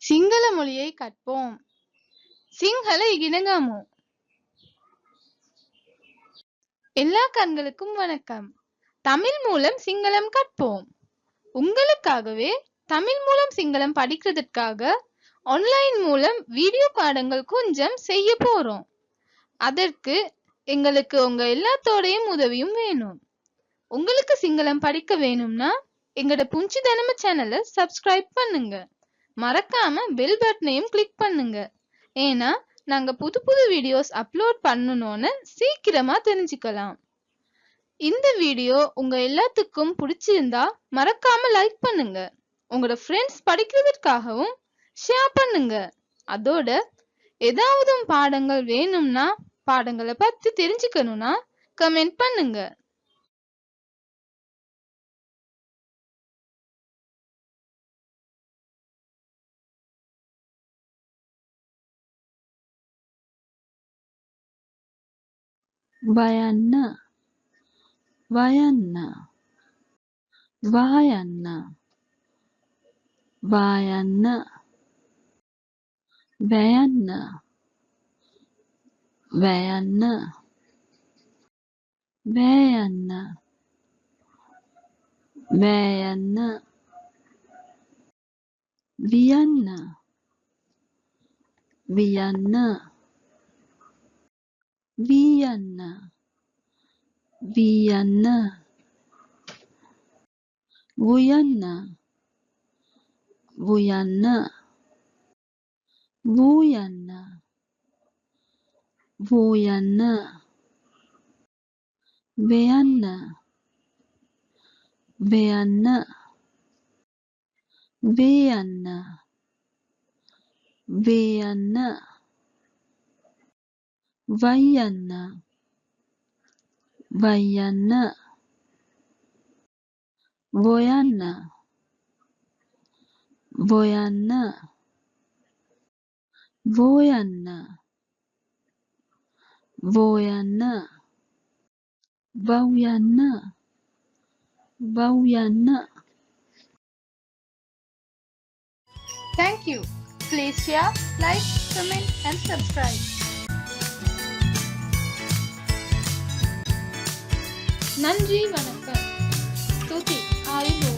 சிங்கள மொழியை கற்போம். சிங்கள இகினங்கமு. எல்லா கண்களுக்கும் வணக்கம். தமிழ் மூலம் சிங்களம் கற்போம். உங்களுக்காகவே தமிழ் மூலம் சிங்களம் படிக்கிறதுக்காக ஆன்லைன் மூலம் வீடியோ பாடங்கள் கொஞ்சம் செய்ய போறோம். அதற்கு எங்களுக்கு உங்க எல்லாத்தோடையும் உதவியும் வேணும். உங்களுக்கு சிங்களம் படிக்க வேணும்னா எங்களோட புஞ்சி தனம சேனலை சப்ஸ்கிரைப் பண்ணுங்க. மறக்காம பெல் பட்டனையும் கிளிக் பண்ணுங்க. ஏன்னா நாங்க புது புது வீடியோஸ் அப்லோட் பண்ணணும்னு சீக்கிரமா தெரிஞ்சுக்கலாம். இந்த வீடியோ உங்க எல்லாத்துக்கும் பிடிச்சிருந்தா மறக்காம லைக் பண்ணுங்க. உங்களோட ஃப்ரெண்ட்ஸ் படிக்கிறதுக்காகவும் ஷேர் பண்ணுங்க. அதோட ஏதாவது பாடங்கள் வேணும்னா பாடங்களை பத்தி தெரிஞ்சுக்கணும்னா கமெண்ட் பண்ணுங்க. වයන්න වයන්න වායන්න වායන්න වැයන්න වැයන්න වෑයන්න වෑයන්න වියන්න වියන්න වීයන්න වීයන්න වුයන්න වුයන්න වූයන්න වූයන්න වෙයන්න වෙයන්න වේයන්න වේයන්න වයන්න වයන්න වොයන්න වොයන්න වෝයන්න වෝයන්න වව්යන්න වව්යන්න. Thank you. Please share, like, comment and subscribe. நன்றி, வணக்கம். ஸ்துதி, ஆரிபோ.